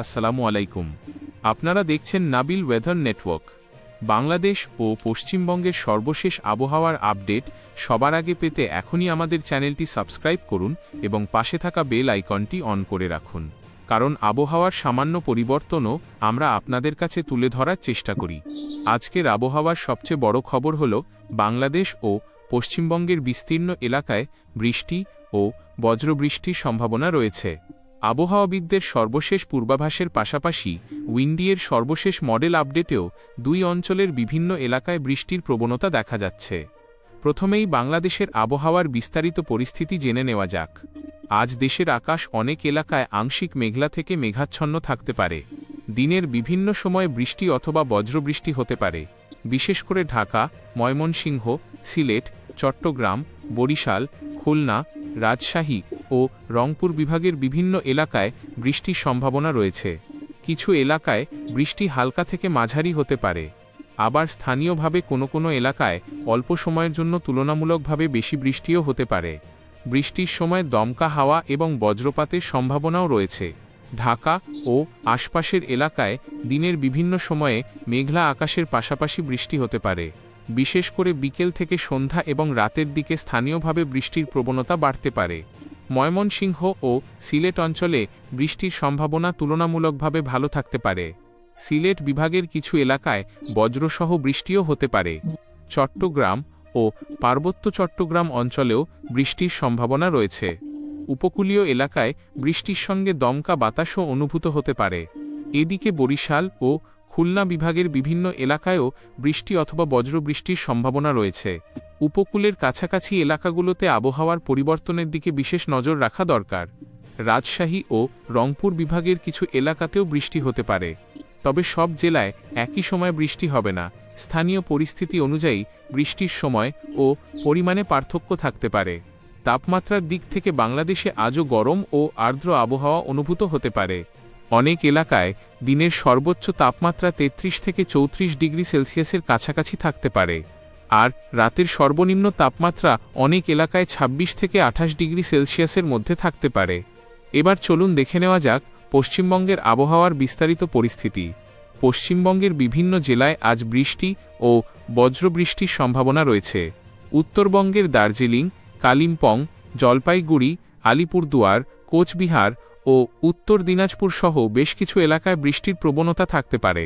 আসসালামু আলাইকুম। আপনারা দেখছেন নাবিল ওয়েদার নেটওয়ার্ক। বাংলাদেশ ও পশ্চিমবঙ্গের সর্বশেষ আবহাওয়ার আপডেট সবার আগে পেতে এখনই আমাদের চ্যানেলটি সাবস্ক্রাইব করুন এবং পাশে থাকা বেল আইকনটি অন করে রাখুন, কারণ আবহাওয়ার সামান্য পরিবর্তনও আমরা আপনাদের কাছে তুলে ধরার চেষ্টা করি। আজকের আবহাওয়ার সবচেয়ে বড় খবর হল বাংলাদেশ ও পশ্চিমবঙ্গের বিস্তীর্ণ এলাকায় বৃষ্টি ও বজ্রবৃষ্টির সম্ভাবনা রয়েছে। আবহাওয়াবিদদের সর্বশেষ পূর্বাভাসের পাশাপাশি উইন্ডিয়ের সর্বশেষ মডেল আপডেটেও দুই অঞ্চলের বিভিন্ন এলাকায় বৃষ্টির প্রবণতা দেখা যাচ্ছে। প্রথমেই বাংলাদেশের আবহাওয়ার বিস্তারিত পরিস্থিতি জেনে নেওয়া যাক। আজ দেশের আকাশ অনেক এলাকায় আংশিক মেঘলা থেকে মেঘাচ্ছন্ন থাকতে পারে। দিনের বিভিন্ন সময়ে বৃষ্টি অথবা বজ্রবৃষ্টি হতে পারে। বিশেষ করে ঢাকা, ময়মনসিংহ, সিলেট, চট্টগ্রাম, বরিশাল, খুলনা, রাজশাহী ও রংপুর বিভাগের বিভিন্ন এলাকায় বৃষ্টির সম্ভাবনা রয়েছে। কিছু এলাকায় বৃষ্টি হালকা থেকে মাঝারি হতে পারে। আবার স্থানীয়ভাবে কোনো এলাকায় অল্প সময়ের জন্য তুলনামূলকভাবে বেশি বৃষ্টিও হতে পারে। বৃষ্টির সময় দমকা হাওয়া এবং বজ্রপাতের সম্ভাবনাও রয়েছে। ঢাকা ও আশপাশের এলাকায় দিনের বিভিন্ন সময়ে মেঘলা আকাশের পাশাপাশি বৃষ্টি হতে পারে। বিশেষ করে বিকেল থেকে সন্ধ্যা এবং রাতের দিকে স্থানীয়ভাবে বৃষ্টির প্রবণতা বাড়তে পারে। ময়মনসিংহ ও সিলেট অঞ্চলে বৃষ্টির সম্ভাবনা তুলনামূলকভাবে ভালো থাকতে পারে। সিলেট বিভাগের কিছু এলাকায় বজ্রসহ বৃষ্টিও হতে পারে। চট্টগ্রাম ও পার্বত্য চট্টগ্রাম অঞ্চলেও বৃষ্টির সম্ভাবনা রয়েছে। উপকূলীয় এলাকায় বৃষ্টির সঙ্গে দমকা বাতাসও অনুভূত হতে পারে। এদিকে বরিশাল ও খুলনা বিভাগের বিভিন্ন এলাকায়ও বৃষ্টি অথবা বজ্রবৃষ্টির সম্ভাবনা রয়েছে। উপকূলের কাছাকাছি এলাকাগুলোতে আবহাওয়ার পরিবর্তনের দিকে বিশেষ নজর রাখা দরকার। রাজশাহী ও রংপুর বিভাগের কিছু এলাকাতেও বৃষ্টি হতে পারে, তবে সব জেলায় একই সময় বৃষ্টি হবে না। স্থানীয় পরিস্থিতি অনুযায়ী বৃষ্টির সময় ও পরিমাণে পার্থক্য থাকতে পারে। তাপমাত্রার দিক থেকে বাংলাদেশে আজও গরম ও আর্দ্র আবহাওয়া অনুভূত হতে পারে। অনেক এলাকায় দিনের সর্বোচ্চ তাপমাত্রা 33 থেকে 34 ডিগ্রি সেলসিয়াসের কাছাকাছি থাকতে পারে, আর রাতের সর্বনিম্ন তাপমাত্রা অনেক এলাকায় 26 থেকে 28 ডিগ্রি সেলসিয়াসের মধ্যে থাকতে পারে। এবার চলুন দেখে নেওয়া যাক পশ্চিমবঙ্গের আবহাওয়ার বিস্তারিত পরিস্থিতি। পশ্চিমবঙ্গের বিভিন্ন জেলায় আজ বৃষ্টি ও বজ্রবৃষ্টির সম্ভাবনা রয়েছে। উত্তরবঙ্গের দার্জিলিং, কালিম্পং, জলপাইগুড়ি, আলিপুরদুয়ার, কোচবিহার ও উত্তর দিনাজপুর সহ বেশ কিছু এলাকায় বৃষ্টির প্রবণতা থাকতে পারে।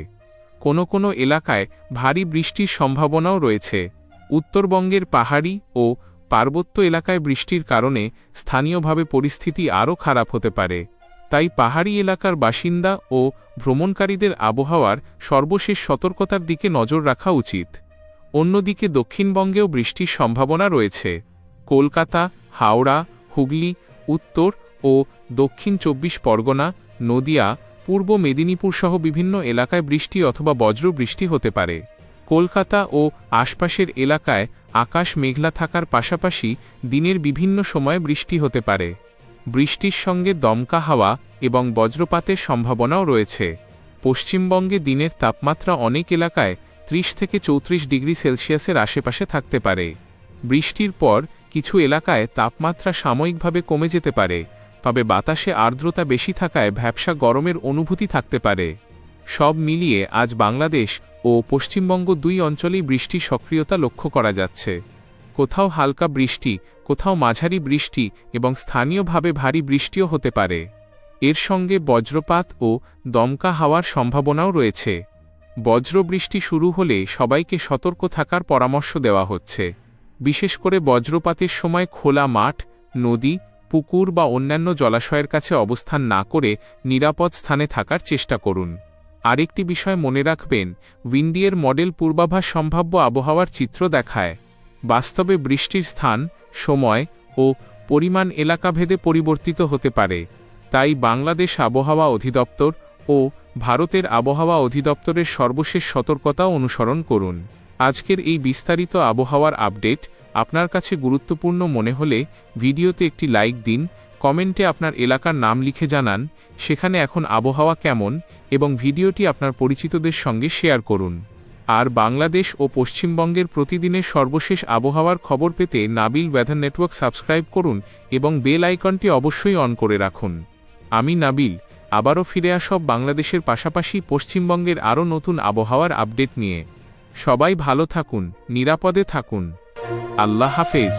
কোনো এলাকায় ভারী বৃষ্টির সম্ভাবনাও রয়েছে। উত্তরবঙ্গের পাহাড়ি ও পার্বত্য এলাকায় বৃষ্টির কারণে স্থানীয়ভাবে পরিস্থিতি আরও খারাপ হতে পারে। তাই পাহাড়ি এলাকার বাসিন্দা ও ভ্রমণকারীদের আবহাওয়ার সর্বশেষ সতর্কতার দিকে নজর রাখা উচিত। অন্যদিকে দক্ষিণবঙ্গেও বৃষ্টির সম্ভাবনা রয়েছে। কলকাতা, হাওড়া, হুগলি, উত্তর ও দক্ষিণ 24 পরগনা, নদিয়া, পূর্ব মেদিনীপুর সহ বিভিন্ন এলাকায় বৃষ্টি অথবা বজ্রবৃষ্টি হতে পারে। কলকাতা ও আশপাশের এলাকায় আকাশ মেঘলা থাকার পাশাপাশি দিনের বিভিন্ন সময়ে বৃষ্টি হতে পারে। বৃষ্টির সঙ্গে দমকা হাওয়া এবং বজ্রপাতের সম্ভাবনাও রয়েছে। পশ্চিমবঙ্গে দিনের তাপমাত্রা অনেক এলাকায় 30 থেকে 34 ডিগ্রি সেলসিয়াসের আশেপাশে থাকতে পারে। বৃষ্টির পর কিছু এলাকায় তাপমাত্রা সাময়িকভাবে কমে যেতে পারে, তবে বাতাসে আর্দ্রতা বেশি থাকায় ভ্যাপসা গরমের অনুভূতি থাকতে পারে। সব মিলিয়ে আজ বাংলাদেশ ও পশ্চিমবঙ্গ দুই অঞ্চলেই বৃষ্টির সক্রিয়তা লক্ষ্য করা যাচ্ছে। কোথাও হালকা বৃষ্টি, কোথাও মাঝারি বৃষ্টি এবং স্থানীয়ভাবে ভারী বৃষ্টিও হতে পারে। এর সঙ্গে বজ্রপাত ও দমকা হাওয়ার সম্ভাবনাও রয়েছে। বজ্রবৃষ্টি শুরু হলে সবাইকে সতর্ক থাকার পরামর্শ দেওয়া হচ্ছে। বিশেষ করে বজ্রপাতের সময় খোলা মাঠ, নদী, পুকুর বা অন্যান্য জলাশয়ের কাছে অবস্থান না করে নিরাপদ স্থানে থাকার চেষ্টা করুন। আরেকটি বিষয় মনে রাখবেন, উইন্ডিয়ের মডেল পূর্বাভাস সম্ভাব্য আবহাওয়ার চিত্র দেখায়। বাস্তবে বৃষ্টির স্থান, সময় ও পরিমাণ এলাকাভেদে পরিবর্তিত হতে পারে। তাই বাংলাদেশ আবহাওয়া অধিদপ্তর ও ভারতের আবহাওয়া অধিদপ্তরের সর্বশেষ সতর্কতা অনুসরণ করুন। আজকের এই বিস্তারিত আবহাওয়ার আপডেট আপনার কাছে গুরুত্বপূর্ণ মনে হলে ভিডিওতে একটি লাইক দিন, কমেন্টে আপনার এলাকার নাম লিখে জানান সেখানে এখন আবহাওয়া কেমন, এবং ভিডিওটি আপনার পরিচিতদের সঙ্গে শেয়ার করুন। আর বাংলাদেশ ও পশ্চিমবঙ্গের প্রতিদিনের সর্বশেষ আবহাওয়ার খবর পেতে নাবিল ওয়েদার নেটওয়ার্ক সাবস্ক্রাইব করুন এবং বেল আইকনটি অবশ্যই অন করে রাখুন। আমি নাবিল, আবারও ফিরে আসব বাংলাদেশের পাশাপাশি পশ্চিমবঙ্গের আরও নতুন আবহাওয়ার আপডেট নিয়ে। সবাই ভালো থাকুন, নিরাপদে থাকুন। আল্লাহ হাফেজ।